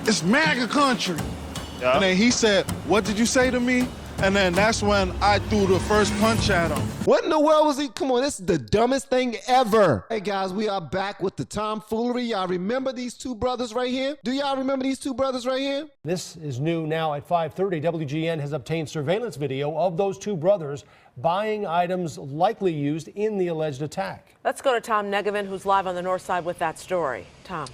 it's MAGA country. Yeah. And then he said, what did you say to me? And then that's when I threw the first punch at him. What in the world was he? Come on, this is the dumbest thing ever. Hey guys, we are back with the tomfoolery. Y'all remember these two brothers right here? Do y'all remember these two brothers right here? This is new now at 5:30. WGN has obtained surveillance video of those two brothers buying items likely used in the alleged attack. Let's go to Tom Negevin, who's live on the north side with that story. Tom.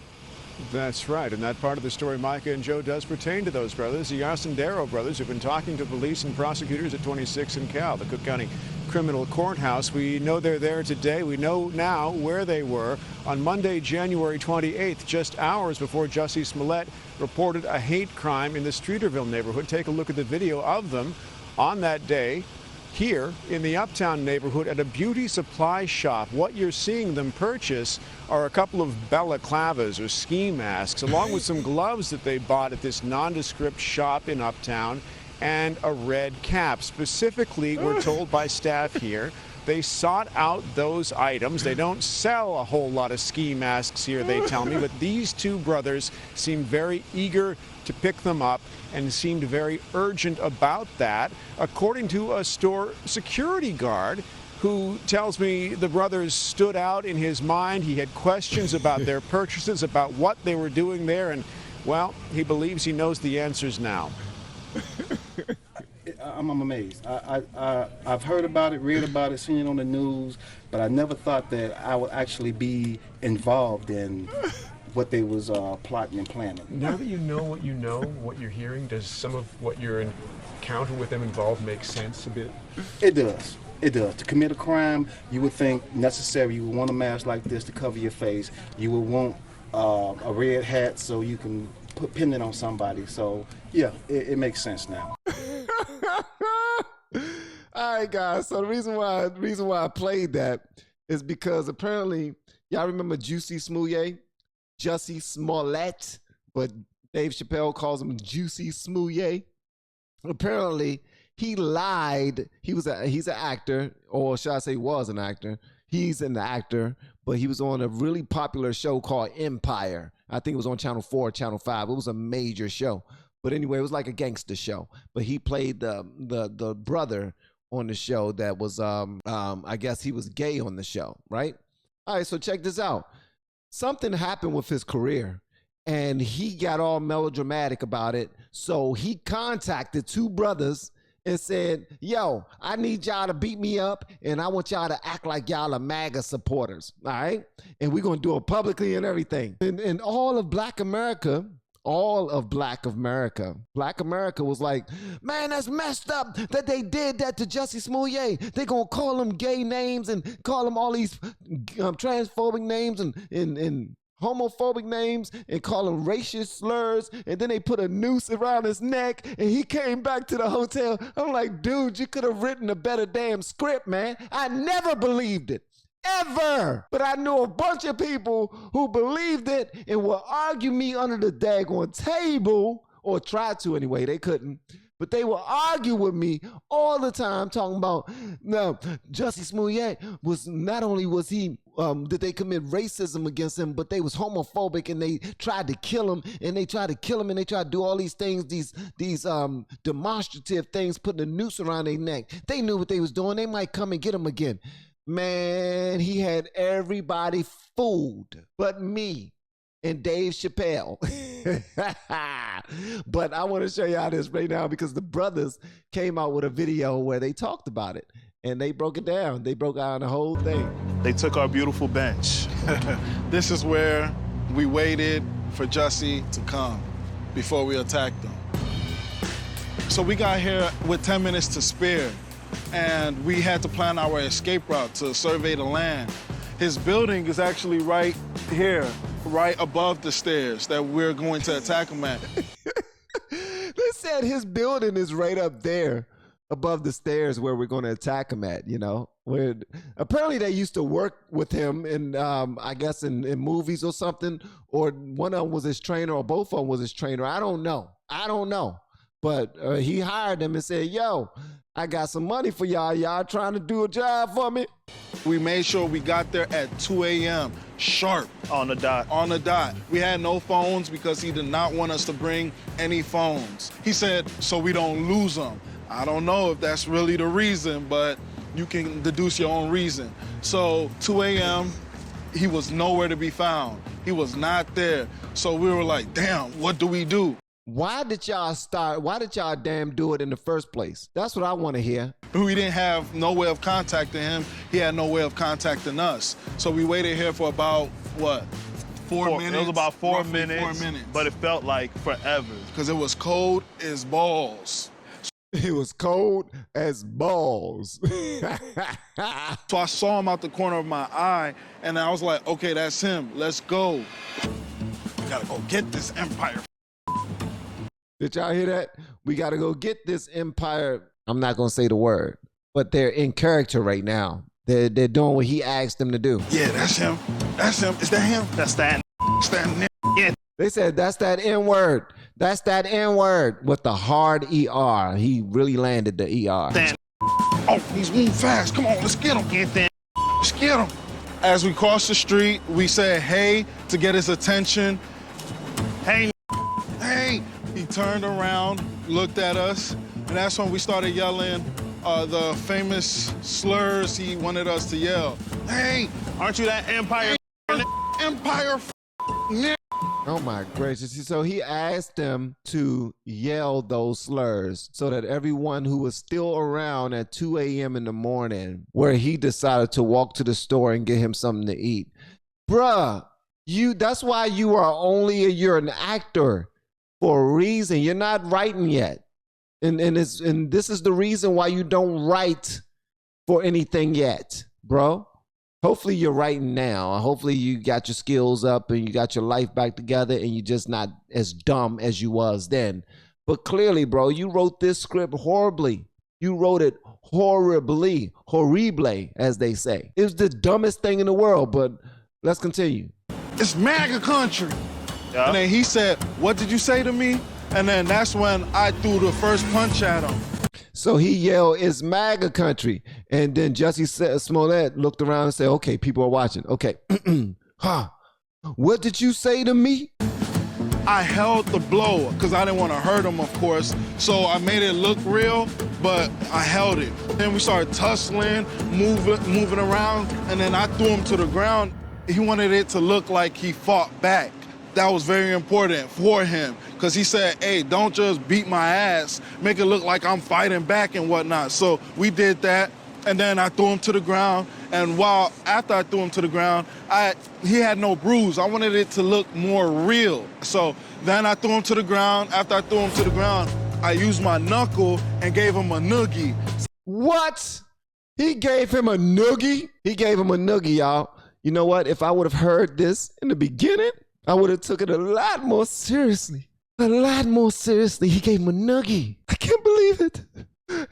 That's right, and that part of the story, Micah and Joe, does pertain to those brothers, the Arcendaro brothers, who've been talking to police and prosecutors at 26 and Cal, the Cook County Criminal Courthouse. We know they're there today. We know now where they were on Monday, January 28th, just hours before Jussie Smollett reported a hate crime in the Streeterville neighborhood. Take a look at the video of them on that day here in the Uptown neighborhood at a beauty supply shop. What you're seeing them purchase are a couple of balaclavas or ski masks, along with some gloves that they bought at this nondescript shop in Uptown, and a red cap. Specifically, we're told by staff here, they sought out those items. They don't sell a whole lot of ski masks here, they tell me, but these two brothers seem very eager to pick them up and seemed very urgent about that, according to a store security guard who tells me the brothers stood out in his mind. He had questions about their purchases, about what they were doing there, and, well, he believes he knows the answers now. I'm amazed. I've heard about it, read about it, seen it on the news, but I never thought that I would actually be involved in what they was plotting and planning. Now that you know, what you're hearing, does some of what your encounter with them involved make sense a bit? It does. It does. To commit a crime, you would think necessary. You would want a mask like this to cover your face. You would want a red hat so you can pin it on somebody. So, yeah, it makes sense now. All right, guys. So the reason why I played that is because apparently y'all remember Jussie Smollett, but Dave Chappelle calls him Juicy Smollett. Apparently, he lied. He's an actor, or should I say was an actor. He's an actor, but he was on a really popular show called Empire. I think it was on Channel 4 or Channel 5. It was a major show. But anyway, it was like a gangster show. But he played the brother on the show that was, I guess he was gay on the show, right? All right, so check this out. Something happened with his career, and he got all melodramatic about it. So he contacted two brothers and said, yo, I need y'all to beat me up, and I want y'all to act like y'all are MAGA supporters, all right? And we're going to do it publicly and everything. And all of Black America was like, man, that's messed up that they did that to Jussie Smollett. They're going to call him gay names and call him all these transphobic names and homophobic names and call him racist slurs. And then they put a noose around his neck and he came back to the hotel. I'm like, dude, you could have written a better damn script, man. I never believed it. Ever. But I knew a bunch of people who believed it and would argue me under the daggone table, or tried to anyway. They couldn't. But they will argue with me all the time talking about, no, Jussie Smollett was, not only was he, did they commit racism against him, but they was homophobic and they tried to kill him and they tried to do all these things, these demonstrative things, putting a noose around their neck. They knew what they was doing. They might come and get him again. Man, he had everybody fooled but me and Dave Chappelle. But I want to show y'all this right now because the brothers came out with a video where they talked about it and they broke it down. They broke down the whole thing. They took our beautiful bench. This is where we waited for Jussie to come before we attacked him. So we got here with 10 minutes to spare, and we had to plan our escape route to survey the land. His building is actually right here, right above the stairs that we're going to attack him at. They said his building is right up there above the stairs where we're going to attack him at, you know. Where apparently they used to work with him in, I guess, in movies or something, or one of them was his trainer or both of them was his trainer. I don't know. But he hired them and said, yo, I got some money for y'all. Y'all trying to do a job for me? We made sure we got there at 2 a.m. sharp. On the dot. On the dot. We had no phones because he did not want us to bring any phones. He said, so we don't lose them. I don't know if that's really the reason, but you can deduce your own reason. So 2 a.m., he was nowhere to be found. He was not there. So we were like, damn, what do we do? Why did y'all damn do it in the first place? That's what I want to hear. We didn't have no way of contacting him. He had no way of contacting us. So we waited here for about, what, 4 minutes? It was about 4 Roughly minutes, 4 minutes. but it felt like forever. Because it was cold as balls. It was cold as balls. So I saw him out the corner of my eye, and I was like, okay, that's him. Let's go. We gotta go get this Empire. Did y'all hear that? We got to go get this Empire. I'm not going to say the word, but they're in character right now. They're doing what he asked them to do. Yeah, that's him. That's him. Is that him? That's that. Yeah. They said, that's that N-word. That's that N-word with the hard ER. He really landed the ER. Oh, he's moving fast. Come on, let's get him. Get that. Let's get him. As we crossed the street, we said, hey, to get his attention. Hey. Hey. He turned around, looked at us, and that's when we started yelling the famous slurs he wanted us to yell. Hey. Aren't you that Empire? Empire. Oh my gracious. So he asked them to yell those slurs so that everyone who was still around at 2 a.m. in the morning, where he decided to walk to the store and get him something to eat. Bruh, that's why you're an actor for a reason. You're not writing yet. And this is the reason why you don't write for anything yet, bro. Hopefully you're writing now. Hopefully you got your skills up and you got your life back together and you're just not as dumb as you was then. But clearly, bro, you wrote this script horribly. You wrote it horrible, as they say. It was the dumbest thing in the world, but let's continue. It's MAGA country. Yeah. And then he said, what did you say to me? And then that's when I threw the first punch at him. So he yelled, it's MAGA country. And then Jussie Smollett looked around and said, okay, people are watching. Okay. What did you say to me? I held the blow because I didn't want to hurt him, of course. So I made it look real, but I held it. Then we started tussling, moving around, and then I threw him to the ground. He wanted it to look like he fought back. That was very important for him because he said, hey, don't just beat my ass, make it look like I'm fighting back and whatnot. So we did that, and then I threw him to the ground. And after I threw him to the ground, he had no bruise. I wanted it to look more real. So then I threw him to the ground. After I threw him to the ground, I used my knuckle and gave him a noogie. What? He gave him a noogie? He gave him a noogie, y'all. You know what? If I would have heard this in the beginning, I would have took it a lot more seriously. A lot more seriously. He gave him a noogie. I can't believe it.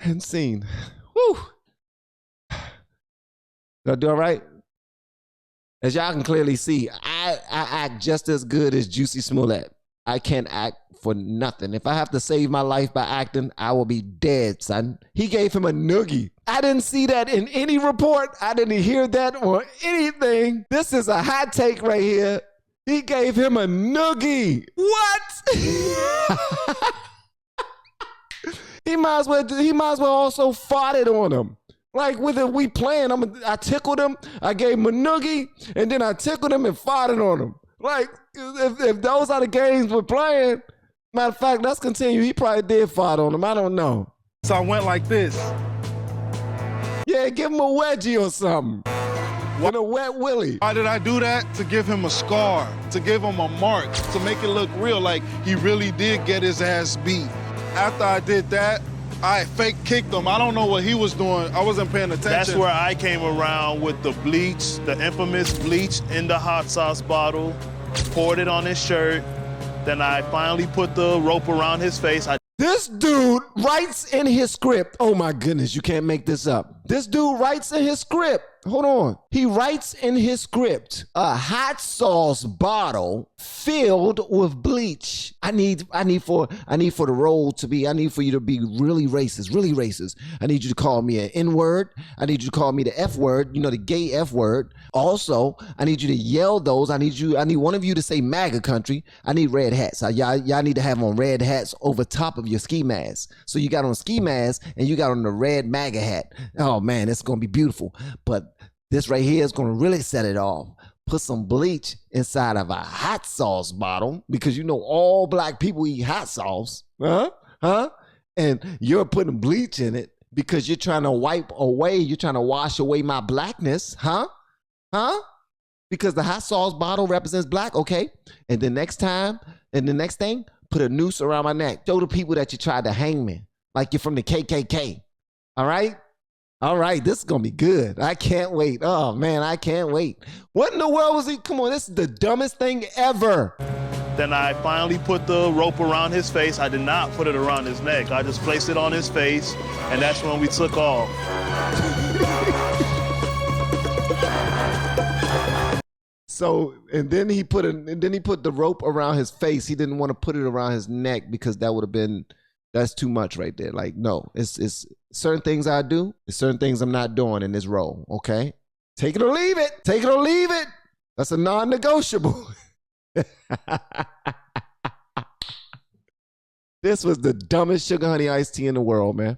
And scene. Whew. Did I do all right? As y'all can clearly see, I act just as good as Jussie Smollett. I can't act for nothing. If I have to save my life by acting, I will be dead, son. He gave him a noogie. I didn't see that in any report. I didn't hear that or anything. This is a hot take right here. He gave him a noogie. What? He might as well also farted on him. Like with it, we playing. I tickled him. I gave him a noogie, and then I tickled him and farted on him. Like if those are the games we're playing. Matter of fact, let's continue. He probably did fart on him. I don't know. So I went like this. Yeah, give him a wedgie or something. With a wet willy. Why did I do that? To give him a scar, to give him a mark, to make it look real, like he really did get his ass beat. After I did that, I fake kicked him. I don't know what he was doing. I wasn't paying attention. That's where I came around with the bleach, the infamous bleach in the hot sauce bottle, poured it on his shirt. Then I finally put the rope around his face. This dude writes in his script, oh my goodness, you can't make this up. This dude writes in his script. Hold on. He writes in his script, a hot sauce bottle filled with bleach. I need for the role to be, I need for you to be really racist, really racist. I need you to call me an N-word. I need you to call me the F word, you know, the gay F word. Also, I need you to yell those. I need one of you to say MAGA country. I need red hats. Y'all need to have on red hats over top of your ski mask. So you got on ski mask and you got on the red MAGA hat. Oh man, it's gonna be beautiful. But this right here is gonna really set it off. Put some bleach inside of a hot sauce bottle, because you know all black people eat hot sauce. Huh? And you're putting bleach in it because you're trying to you're trying to wash away my blackness. Huh? Because the hot sauce bottle represents black, okay? And the next thing, put a noose around my neck. Show the people that you tried to hang me, like you're from the KKK. All right, this is gonna be good. I can't wait. Oh man, I can't wait. What in the world was he? Come on, this is the dumbest thing ever. Then I finally put the rope around his face. I did not put it around his neck. I just placed it on his face, and that's when we took off. So, and then he put the rope around his face. He didn't want to put it around his neck because that's too much right there. Like, no, it's certain things I do, it's certain things I'm not doing in this role, okay? Take it or leave it. Take it or leave it. That's a non-negotiable. This was the dumbest sugar honey iced tea in the world, man.